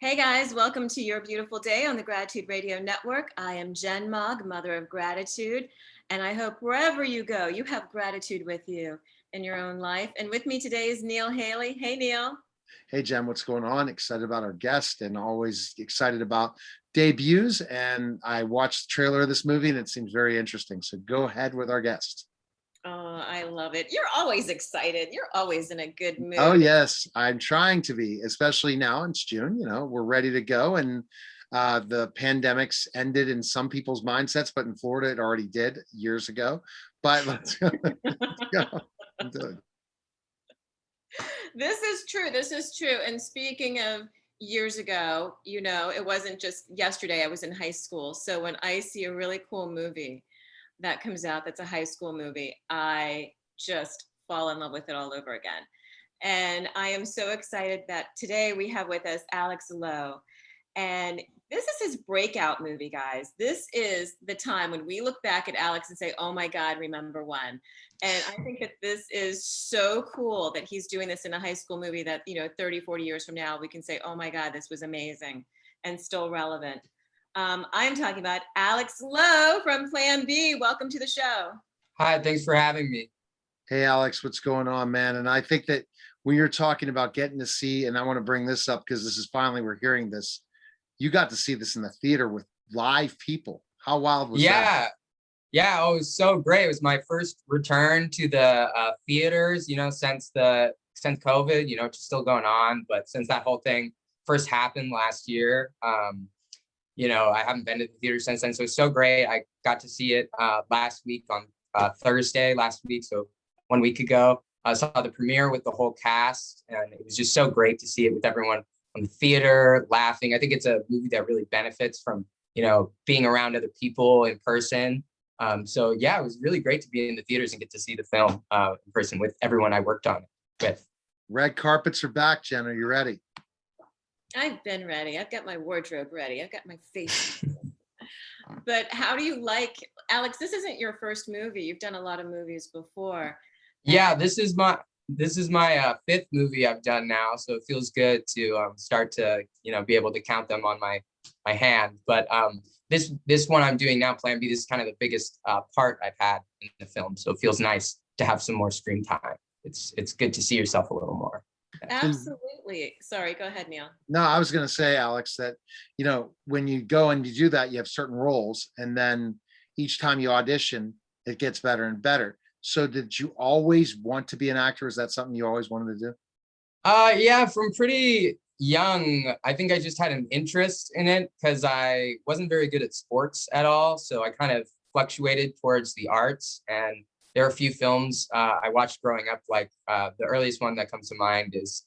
Hey guys, welcome to Your Beautiful Day on the Gratitude Radio Network. I am Jen Mogg, Mother of Gratitude, and I hope wherever you go, you have gratitude with you in your own life. And with me today is Neil Haley. Hey, Neil. Hey, Jen, what's going on? Excited about our guest and always excited about debuts. And I watched the trailer of this movie and it seems very interesting. So go ahead with our guest. Oh, I love it. You're always excited. You're always in a good Oh, mood. yes, I'm trying to be, especially now it's June. We're ready to go. And the pandemic's ended in some people's mindsets, but in Florida, it already did years ago. But let's go. Let's go. This is true. This is true. And speaking of years ago, it wasn't just yesterday. I was in high school. So when I see a really cool movie that comes out that's a high school movie, I just fall in love with it all over again. And I am so excited that today we have with us Alex Lowe. And this is his breakout movie, guys. This is the time when we look back at Alex and say, oh my God, remember when? And I think that this is so cool that he's doing this in a high school movie that, 30, 40 years from now, we can say, oh my God, this was amazing and still relevant. I'm talking about Alex Lowe from Plan B. Welcome to the show. Hi, thanks for having me. Hey, Alex, what's going on, man? And I think that when you're talking about getting to see, and I want to bring this up because this is finally we're hearing this, you got to see this in the theater with live people. How wild was that? Yeah. Oh, it was so great. It was my first return to the theaters, since COVID, it's still going on, but since that whole thing first happened last year, I haven't been to the theater since then. So it's so great. I got to see it last week on Thursday last week. So 1 week ago, I saw the premiere with the whole cast, and it was just so great to see it with everyone on the theater laughing. I think it's a movie that really benefits from, being around other people in person. So yeah, it was really great to be in the theaters and get to see the film in person with everyone I worked on it with. Red carpets are back, Jen. Are you ready? I've been ready. I've got my wardrobe ready. I've got my face. But how do you like, Alex, this isn't your first movie. You've done a lot of movies before. Yeah, this is my fifth movie I've done now, so it feels good to start to be able to count them on my hand. But this one I'm doing now, Plan B, this is kind of the biggest part I've had in the film, so it feels nice to have some more screen time. It's good to see yourself a little more. Absolutely. Sorry, go ahead, Neil. No, I was going to say, Alex, that, when you go and you do that, you have certain roles. And then each time you audition, it gets better and better. So did you always want to be an actor? Is that something you always wanted to do? Yeah, from pretty young, I think I just had an interest in it because I wasn't very good at sports at all. So I kind of fluctuated towards the arts. And there are a few films I watched growing up, like the earliest one that comes to mind is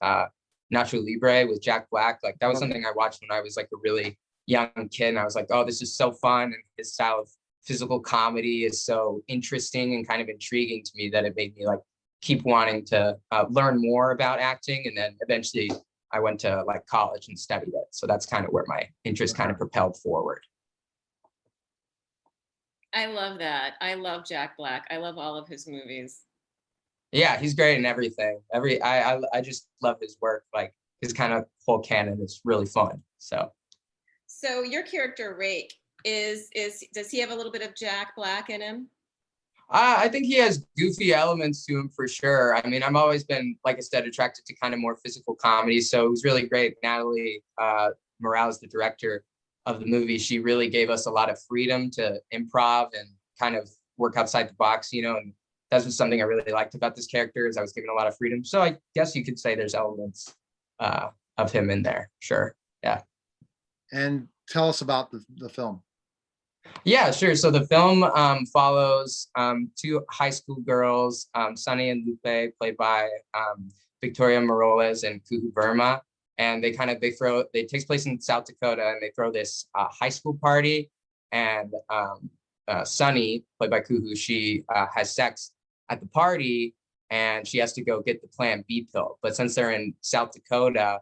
Nacho Libre with Jack Black. Like that was something I watched when I was like a really young kid. And I was like, oh, this is so fun. And his style of physical comedy is so interesting and kind of intriguing to me that it made me like keep wanting to learn more about acting. And then eventually I went to like college and studied it. So that's kind of where my interest kind of propelled forward. I love that. I love Jack Black. I love all of his movies. Yeah, he's great in everything. I just love his work. Like his kind of whole canon is really fun. So your character Rake is does he have a little bit of Jack Black in him? I think he has goofy elements to him for sure. I mean, I've always been, like I said, attracted to kind of more physical comedy. So it was really great. Natalie Morales, the director of the movie, she really gave us a lot of freedom to improv and kind of work outside the box, and that was something I really liked about this character is I was given a lot of freedom. So I guess you could say there's elements of him in there. Sure. Yeah. And tell us about the film. Yeah, sure. So the film follows two high school girls, Sunny and Lupe, played by Victoria Moroles and Kuhu Verma. And it takes place in South Dakota, and they throw this high school party. And Sunny, played by Kuhu, she has sex at the party, and she has to go get the Plan B pill. But since they're in South Dakota,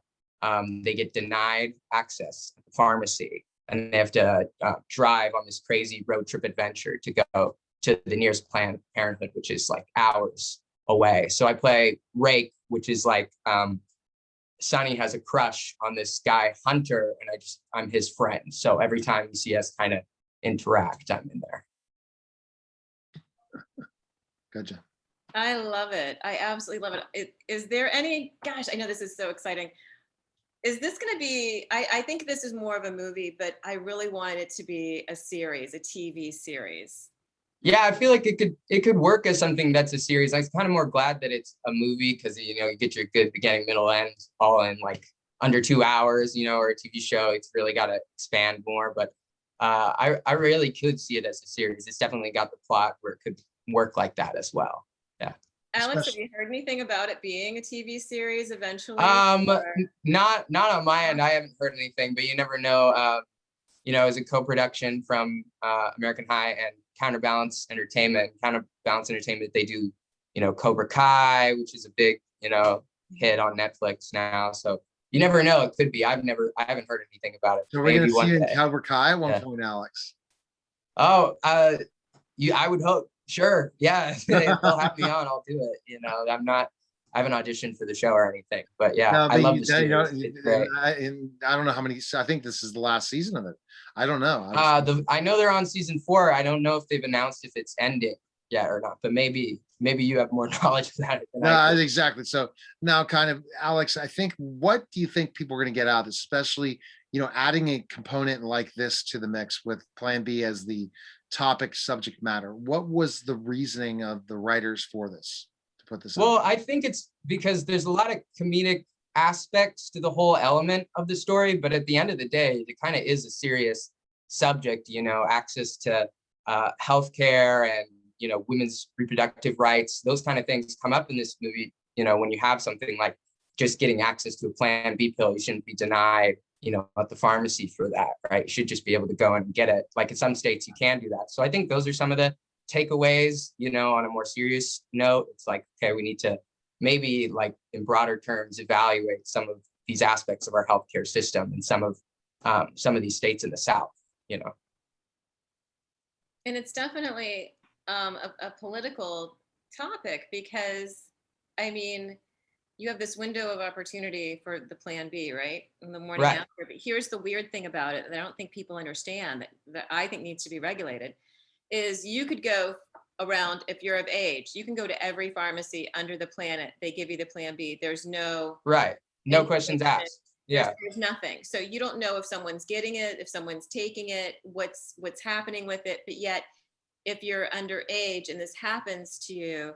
they get denied access at the pharmacy. And they have to drive on this crazy road trip adventure to go to the nearest Planned Parenthood, which is like hours away. So I play Rake, which is like Sonny has a crush on this guy Hunter, and I'm his friend. So every time you see us kind of interact, I'm in there. Gotcha. I love it. I absolutely love it. Is there any, gosh, I know this is so exciting. Is this going to be, I think this is more of a movie, but I really want it to be a series, a TV series. Yeah, I feel like it could work as something that's a series. I'm kind of more glad that it's a movie because you get your good beginning, middle, end all in like under 2 hours. Or a TV show, it's really got to expand more. But I really could see it as a series. It's definitely got the plot where it could work like that as well. Yeah. Alex, have you heard anything about it being a TV series eventually? Not on my end. I haven't heard anything, but you never know. It's a co-production from American High and Counterbalance Entertainment. Counterbalance Entertainment, they do, Cobra Kai, which is a big, hit on Netflix now. So you never know. It could be. I haven't heard anything about it. So we're going to see you in day. Cobra Kai at one point, Alex. Oh, I would hope. Sure. Yeah. If they'll have me on, I'll do it. I haven't auditioned for the show or anything, but yeah, No, I love the series. It's great. I don't know how many. I think this is the last season of it. I don't know. I know they're on season 4. I don't know if they've announced if it's ending yet or not, but maybe you have more knowledge about it than I do. Exactly. So now, kind of, Alex, I think, what do you think people are going to get out of this, especially adding a component like this to the mix with Plan B as the topic subject matter? What was the reasoning of the writers for this, to put this Well, out? I think it's because there's a lot of comedic aspects to the whole element of the story, but at the end of the day, it kind of is a serious subject. Access to healthcare and women's reproductive rights, those kind of things come up in this movie. When you have something like just getting access to a Plan B pill, you shouldn't be denied at the pharmacy for that, right? You should just be able to go and get it. Like in some states you can do that. So I think those are some of the takeaways. On a more serious note, it's like, okay, we need to maybe, like, in broader terms, evaluate some of these aspects of our healthcare system in some of these states in the South. And it's definitely a political topic because, I mean, you have this window of opportunity for the Plan B, right? In the morning Right. after. But here's the weird thing about it that I don't think people understand that I think needs to be regulated is you could go around, if you're of age, you can go to every pharmacy under the planet. They give you the Plan B. There's no Right. No questions asked. Yeah. There's nothing. So you don't know if someone's getting it, if someone's taking it, what's happening with it. But yet, if you're underage and this happens to you,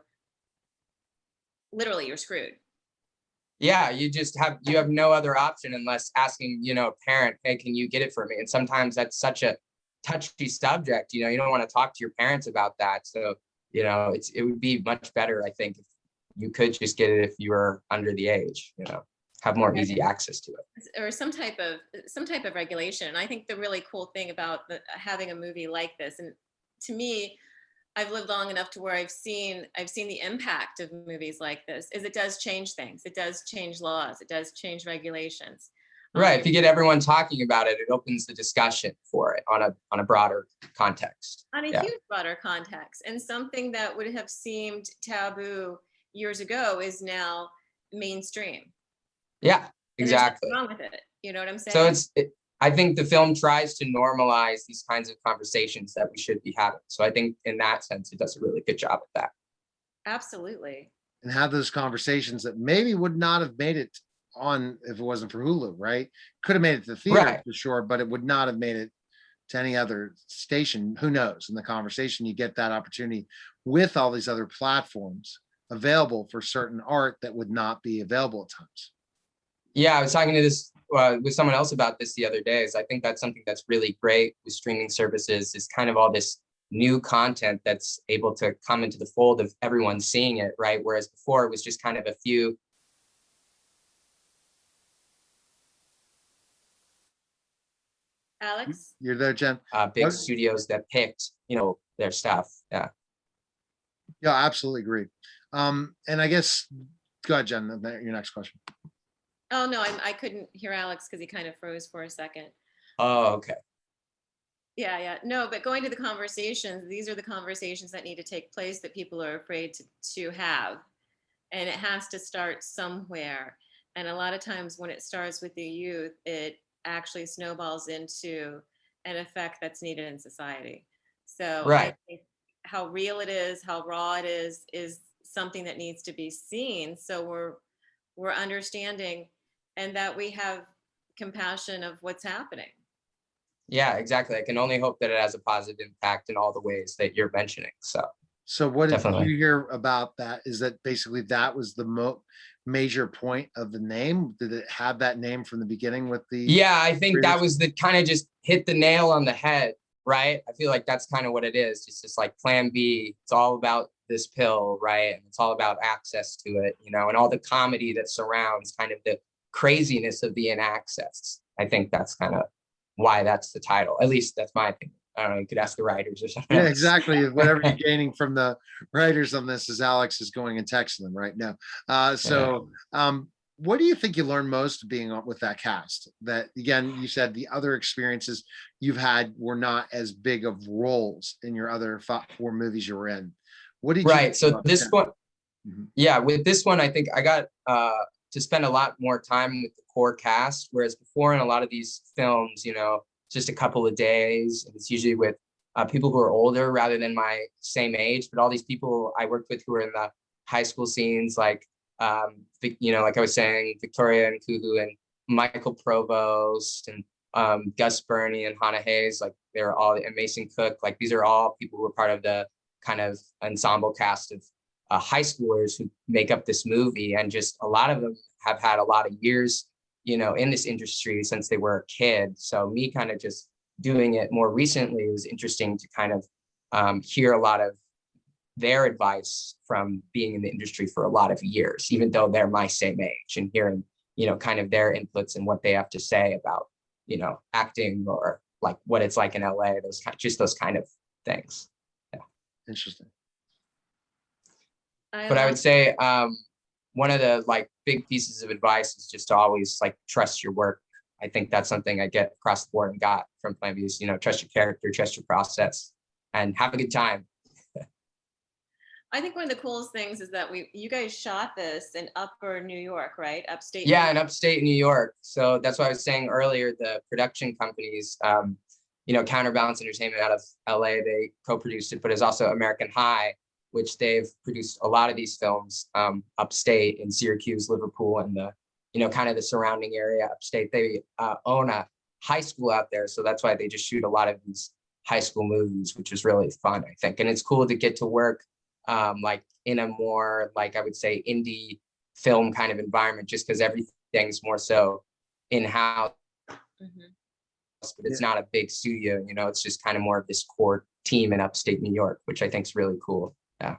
literally you're screwed. Yeah, you have no other option unless asking, a parent, hey, can you get it for me? And sometimes that's such a touchy subject. You don't want to talk to your parents about that. So, it would be much better, I think, if you could just get it if you were under the age, have more easy access to it. Or some type of regulation. And I think the really cool thing about having a movie like this, and to me, I've lived long enough to where I've seen the impact of movies like this, is it does change things. It does change laws. It does change regulations. Right. If you get everyone talking about it, it opens the discussion for it on a broader context. On a huge broader context. And something that would have seemed taboo years ago is now mainstream. Yeah, exactly. Wrong with it. You know what I'm saying? So I think the film tries to normalize these kinds of conversations that we should be having. So I think in that sense, it does a really good job at that. Absolutely. And have those conversations that maybe would not have made it on if it wasn't for Hulu, right? Could have made it to the theater, right, for sure, but it would not have made it to any other station. Who knows? In the conversation, you get that opportunity with all these other platforms available for certain art that would not be available at times. Yeah, I was talking to this with someone else about this the other day. Is I think that's something that's really great with streaming services, is kind of all this new content that's able to come into the fold of everyone seeing it, right? Whereas before it was just kind of a few. Alex? You're there, Jen? Big studios that picked, their stuff. Yeah. Yeah, absolutely agree. And I guess, go ahead, Jen, your next question. Oh, no, I couldn't hear Alex because he kind of froze for a second. Oh, okay. Yeah. No, but going to the conversations, these are the conversations that need to take place that people are afraid to have. And it has to start somewhere. And a lot of times when it starts with the youth, it actually snowballs into an effect that's needed in society. So I Right. think how real it is, how raw it is something that needs to be seen. So we're understanding and that we have compassion of what's happening. Yeah, exactly. I can only hope that it has a positive impact in all the ways that you're mentioning. So So what did definitely. you hear about that? Is that basically that was the major point of the name? Did it have that name from the beginning with the Yeah, I think that creators? was the kind of just hit the nail on the head, right? I feel like that's kind of what it is. It's just like Plan B. It's all about this pill, right? And it's all about access to it, and all the comedy that surrounds kind of the craziness of being access. I think that's kind of why that's the title. At least that's my opinion. I don't know. You could ask the writers or something Yeah, else. exactly. Whatever you're gaining from the writers on this is Alex is going and texting them right now. Yeah. What do you think you learned most being with that cast? That again, you said the other experiences you've had were not as big of roles in your other four movies you were in. What did you Right. think So about the this cast? one, Mhm. yeah, with this one, I think I got to spend a lot more time with the core cast, whereas before in a lot of these films, just a couple of days, and it's usually with people who are older rather than my same age. But all these people I worked with who were in the high school scenes, like like I was saying, Victoria and Kuhu and Michael Provost and Gus Burney and Hannah Hayes, like they're all, and Mason Cook, like these are all people who were part of the kind of ensemble cast of high schoolers who make up this movie, and just a lot of them have had a lot of years, in this industry since they were a kid. So me kind of just doing it more recently was interesting to kind of hear a lot of their advice from being in the industry for a lot of years, even though they're my same age, and hearing, kind of their inputs and what they have to say about, acting or like what it's like in LA, those kind of things. Yeah. Interesting. I But I love would say one of the like big pieces of advice is just to always like trust your work. I think that's something I get across the board and got from Plan B is, trust your character, trust your process, and have a good time. I think one of the coolest things is that you guys shot this in Upper New York, right? Upstate New Yeah, York. in upstate New York. So that's why I was saying earlier, the production companies, Counterbalance Entertainment out of LA, they co-produced it, but it's also American High, which they've produced a lot of these films upstate in Syracuse, Liverpool, and the, kind of the surrounding area upstate. They own a high school out there. So that's why they just shoot a lot of these high school movies, which is really fun, I think. And it's cool to get to work like in a more, like I would say, indie film kind of environment, just because everything's more so in-house, Mhm. but it's not a big studio, it's just kind of more of this core team in upstate New York, which I think is really cool. Yeah.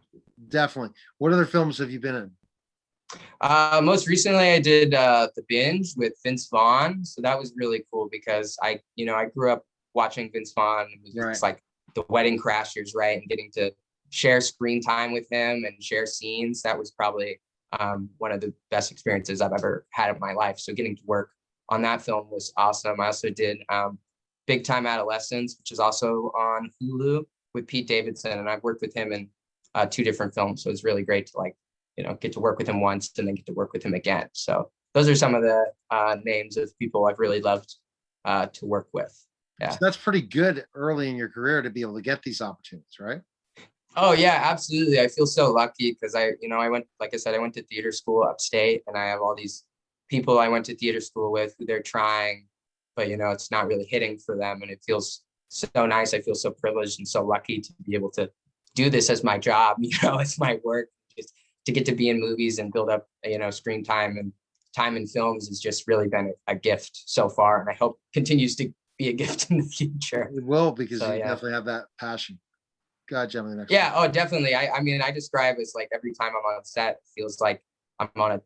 Definitely. What other films have you been in? Most recently I did The Binge with Vince Vaughn. So that was really cool because I grew up watching Vince Vaughn. It was Right. just like the Wedding Crashers, right? And getting to share screen time with him and share scenes. That was probably one of the best experiences I've ever had in my life. So getting to work on that film was awesome. I also did Big Time Adolescence, which is also on Hulu with Pete Davidson. And I've worked with him in two different films. So it's really great to get to work with him once and then get to work with him again. So those are some of the names of people I've really loved to work with. Yeah. So that's pretty good early in your career to be able to get these opportunities, right? Oh yeah, absolutely. I feel so lucky because I went, like I said, I went to theater school upstate, and I have all these people I went to theater school with who they're trying, but it's not really hitting for them. And it feels so nice. I feel so privileged and so lucky to be able to do this as my job, it's my work. Just to get to be in movies and build up, screen time and time in films has just really been a gift so far. And I hope continues to be a gift in the future. It will, because So you yeah. definitely have that passion. God, Gemma, the next Yeah, one. oh, definitely. I mean, I describe as like every time I'm on set, it feels like I'm on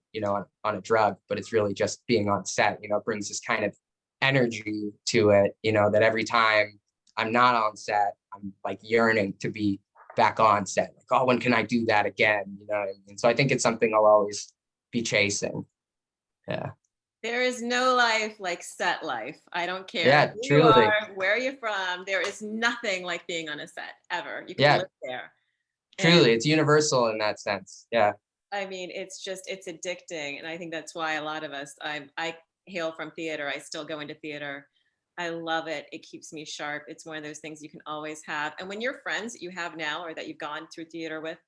on a drug, but it's really just being on set, it brings this kind of energy to it, that every time I'm not on set, I'm like yearning to be back on set. Like, oh, when can I do that again? You know what I mean? So I think it's something I'll always be chasing. Yeah. There is no life like set life. I don't care Yeah, who you truly. are, where you're from. There is nothing like being on a set ever. You can Yeah, live there. And truly. It's universal in that sense. Yeah. I mean, it's addicting. And I think that's why a lot of us, I hail from theater. I still go into theater. I love it. It keeps me sharp. It's one of those things you can always have. And when your friends that you have now or that you've gone through theater with,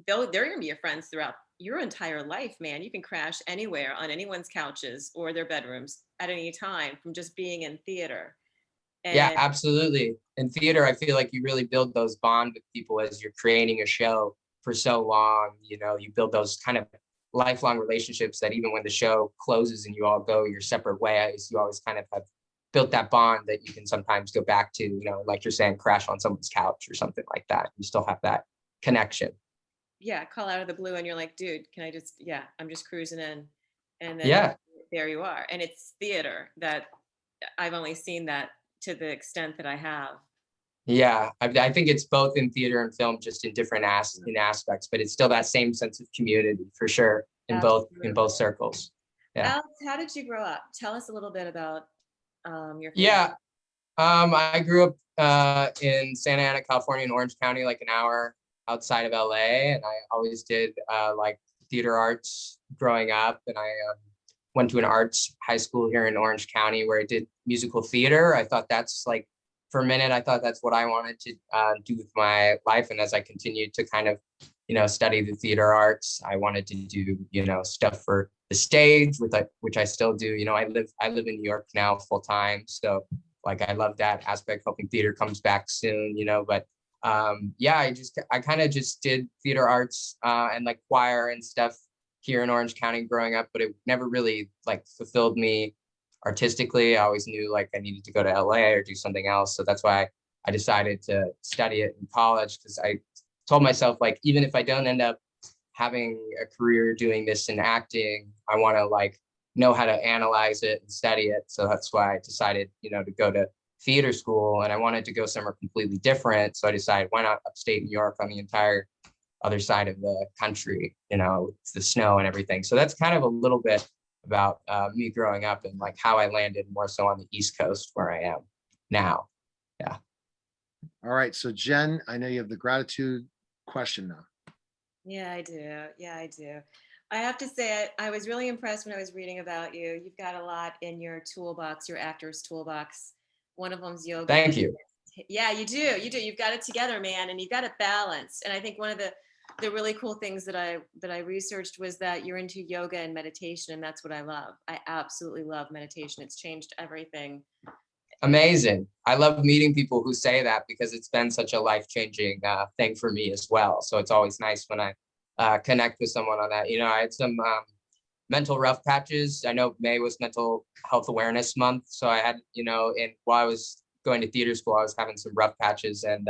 they're going to be your friends throughout your entire life, man. You can crash anywhere on anyone's couches or their bedrooms at any time from just being in theater. Yeah, And absolutely. In theater, I feel like you really build those bond with people as you're creating a show for so long. You know, you build those kind of lifelong relationships that even when the show closes and you all go your separate ways, you always kind of have built that bond that you can sometimes go back to, you know, like you're saying, crash on someone's couch or something like that. You still have that connection. yeah, call out of the blue and you're like, dude, can I just, yeah, I'm just cruising in. And then Yeah. there you are. And it's theater that I've only seen that to the extent that I have. Yeah, I think it's both in theater and film, just in different in aspects, but it's still that same sense of community for sure in Absolutely. both circles. Yeah. Alex, how did you grow up? Tell us a little bit about your family. Yeah. I grew up in Santa Ana, California, in Orange County, like an hour outside of LA, and I always did like theater arts growing up, and I went to an arts high school here in Orange County where I did musical theater. I thought that's like, for a minute, I thought that's what I wanted to do with my life, and as I continued to kind of, you know, study the theater arts, I wanted to do, you know, stuff for the stage with which I still do. You know, I live in New York now full time, so like I love that aspect. Hoping theater comes back soon, you know. But yeah, I kind of just did theater arts and like choir and stuff here in Orange County growing up, but it never really like fulfilled me artistically. I always knew like I needed to go to LA or do something else, so that's why I decided to study it in college, because I told myself, like, even if I don't end up having a career doing this in acting, I want to like know how to analyze it and study it. So that's why I decided, you know, to go to theater school, and I wanted to go somewhere completely different. So I decided, why not upstate New York on the entire other side of the country, you know, it's the snow and everything. So that's kind of a little bit about me growing up and like how I landed more so on the East Coast where I am now. Yeah. All right. So Jen, I know you have the gratitude question now. Yeah, I do. Yeah, I do. I have to say, I was really impressed when I was reading about you. You've got a lot in your toolbox, your actor's toolbox. One of them's yoga. Thank you. Yeah, you do. You do. You've got it together, man, and you've got it balanced. And I think one of the really cool things that I researched was that you're into yoga and meditation, and that's what I love. I absolutely love meditation. It's changed everything. Amazing. I love meeting people who say that, because it's been such a life-changing thing for me as well. So it's always nice when I connect with someone on that. You know, I had some mental rough patches. I know May was Mental Health Awareness Month. So I had, you know, and while I was going to theater school, I was having some rough patches, and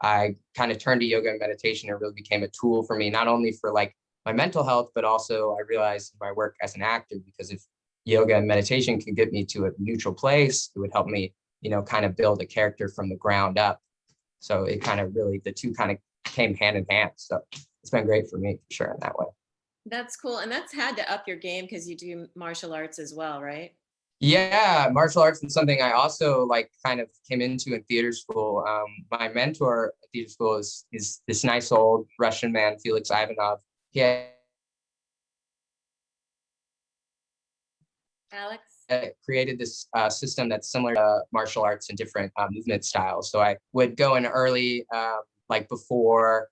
I kind of turned to yoga and meditation. It really became a tool for me, not only for like my mental health, but also I realized my work as an actor, because if yoga and meditation can get me to a neutral place, it would help me, you know, kind of build a character from the ground up. So it kind of really, the two kind of came hand in hand. So it's been great for me for sure in that way. That's cool, and that's had to up your game because you do martial arts as well, right? Yeah, martial arts is something I also like kind of came into in theater school. My mentor at theater school is this nice old Russian man, Felix Ivanov. He had Alex? created this system that's similar to martial arts and different movement styles. So I would go in early, like before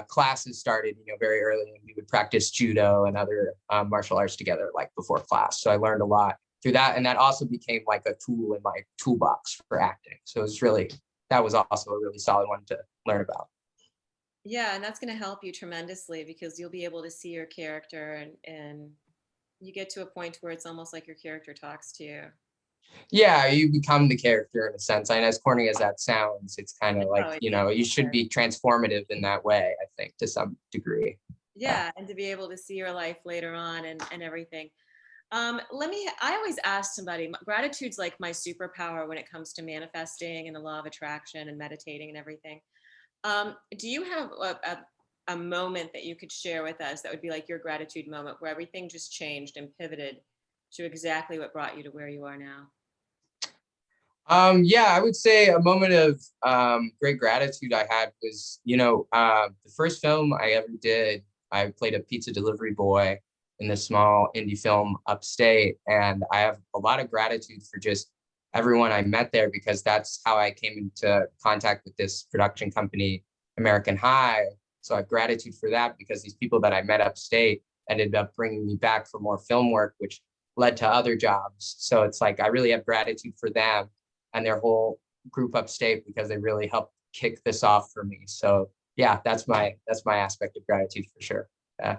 classes started, you know, very early, and we would practice judo and other martial arts together, like before class. So I learned a lot through that, and that also became like a tool in my toolbox for acting. So it was really, that was also a really solid one to learn about. Yeah, and that's going to help you tremendously because you'll be able to see your character and you get to a point where it's almost like your character talks to you. Yeah, you become the character in a sense. And as corny as that sounds, it's kind of like, Oh, you know, you should be transformative in that way, I think, to some degree. Yeah. yeah, and to be able to see your life later on and everything. I always ask somebody, gratitude's like my superpower when it comes to manifesting and the law of attraction and meditating and everything. Do you have a moment that you could share with us that would be like your gratitude moment where everything just changed and pivoted to exactly what brought you to where you are now? Yeah, I would say a moment of great gratitude I had was, you know, the first film I ever did I played a pizza delivery boy in this small indie film upstate. And I have a lot of gratitude for just everyone I met there, because that's how I came into contact with this production company, American High. So I have gratitude for that, because these people that I met upstate ended up bringing me back for more film work, which led to other jobs. So it's like, I really have gratitude for them and their whole group upstate, because they really helped kick this off for me. So yeah, that's my aspect of gratitude for sure. Yeah.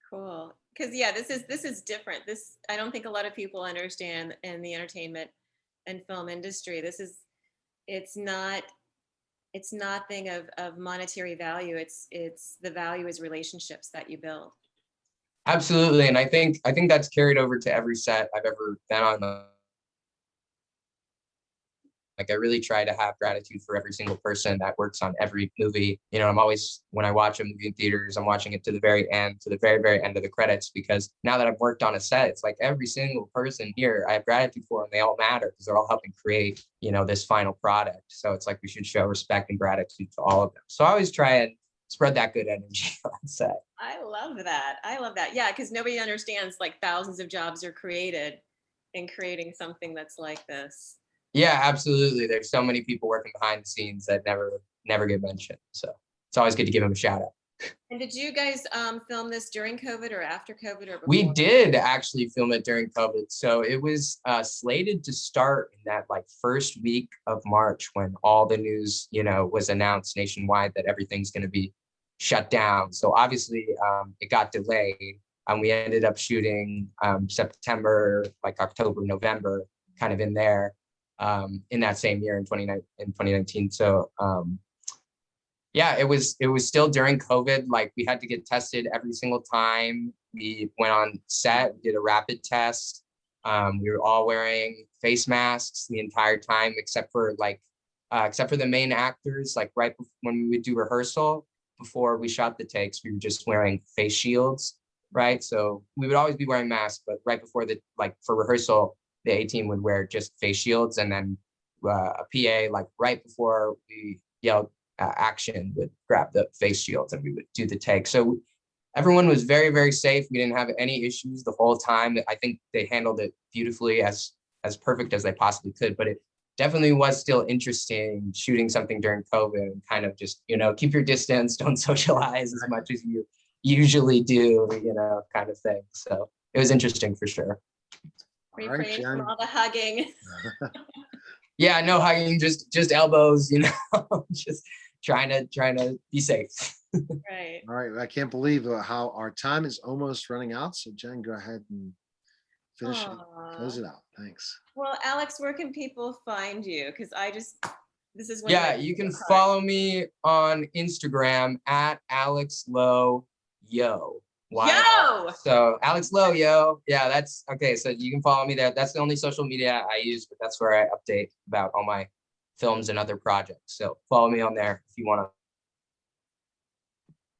Cool. Because yeah, this is different. This, I don't think a lot of people understand in the entertainment and film industry. It's not it's nothing of monetary value. It's the value is relationships that you build. Absolutely. And I think that's carried over to every set I've ever been on. Like, I really try to have gratitude for every single person that works on every movie. You know, I'm always, when I watch a movie in theaters, I'm watching it to the very end, to the very, very end of the credits, because now that I've worked on a set, it's like every single person here I have gratitude for, and they all matter because they're all helping create, you know, this final product. So it's like we should show respect and gratitude to all of them. So I always try and spread that good energy on set. I love that. I love that. Yeah, because nobody understands like thousands of jobs are created in creating something that's like this. Yeah, absolutely. There's so many people working behind the scenes that never get mentioned. So it's always good to give them a shout out. And did you guys film this during COVID or after COVID or We before? did actually film it during COVID. So it was slated to start in that like first week of March, when all the news, you know, was announced nationwide that everything's going to be shut down. So obviously it got delayed, and we ended up shooting September, like October, November, kind of in there, in that same year in 2019. So yeah, it was still during COVID. Like, we had to get tested every single time we went on set. We did a rapid test. We were all wearing face masks the entire time, except for the main actors. Like, right when we would do rehearsal, before we shot the takes, we were just wearing face shields, right? So we would always be wearing masks, but right before for rehearsal, the A team would wear just face shields, and then a PA, like right before we yelled action, would grab the face shields, and we would do the take. So everyone was very, very safe. We didn't have any issues the whole time. I think they handled it beautifully, as perfect as they possibly could. But it definitely was still interesting shooting something during COVID, and kind of just, you know, keep your distance, don't socialize as much as you usually do, you know, kind of thing. So it was interesting for sure. All right, Refrain from Jen. all the hugging. Yeah, no hugging, just elbows, you know, just trying to be safe. Right. All right, I can't believe how our time is almost running out. So Jen, go ahead and finish it, close Aw. it out. Thanks. Well, Alex, where can people find you? Because this is one of Yeah, my you can favorite parts. follow me on Instagram at Alex Low Yo. Yo! So Alex Low Yo. Yeah, that's okay. So you can follow me there. That's the only social media I use, but that's where I update about all my films and other projects. So follow me on there if you want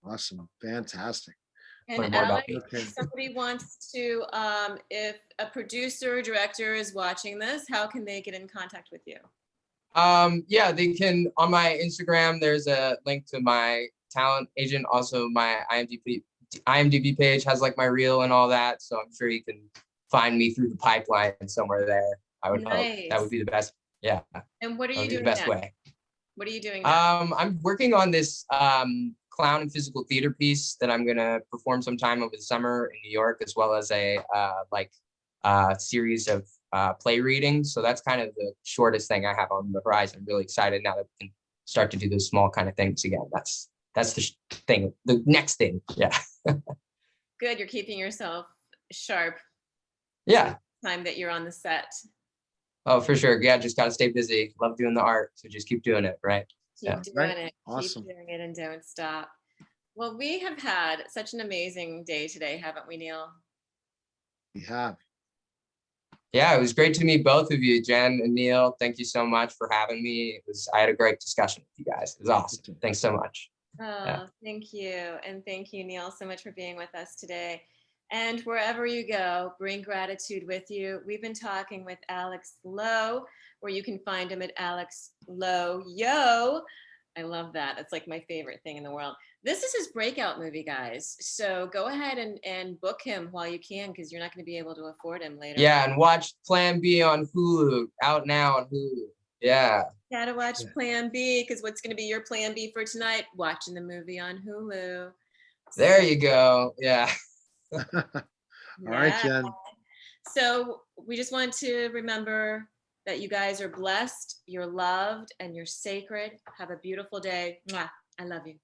to Awesome. Fantastic. And learn more about Alex, me. Okay. if somebody wants to, if a producer or director is watching this, how can they get in contact with you? Yeah, they can, on my Instagram, there's a link to my talent agent. Also, my IMDb page has like my reel and all that. So I'm sure you can find me through the pipeline somewhere there. I would hope that would be the best. Yeah, And what are that you would be the doing best next? way. What are you doing next? I'm working on this clown and physical theater piece that I'm gonna perform sometime over the summer in New York, as well as a series of play readings. So that's kind of the shortest thing I have on the horizon. I'm really excited now that we can start to do those small kind of things again. That's the thing, the next thing. Yeah. Good, you're keeping yourself sharp Yeah. time that you're on the set. Oh, for sure. Yeah, just gotta stay busy. Love doing the art, so just keep doing it, right? Keep Yeah. doing Right. it. Awesome. Keep doing it and don't stop. Well, we have had such an amazing day today, haven't we, Neil? We have. Yeah, it was great to meet both of you, Jen and Neil. Thank you so much for having me. I had a great discussion with you guys. It was awesome. Thanks so much. Oh, thank you. And thank you, Neil, so much for being with us today. And wherever you go, bring gratitude with you. We've been talking with Alex Lowe, where you can find him at Alex Lowe Yo. I love that. It's like my favorite thing in the world. This is his breakout movie, guys. So go ahead and book him while you can, because you're not going to be able to afford him later. Yeah, and watch Plan B on Hulu, out now on Hulu. Yeah. Gotta watch Yeah. Plan B, because what's going to be your Plan B for tonight? Watching the movie on Hulu. There you go. Yeah. All right, Yeah. Jen. So we just want to remember that you guys are blessed, you're loved, and you're sacred. Have a beautiful day. Mwah. I love you.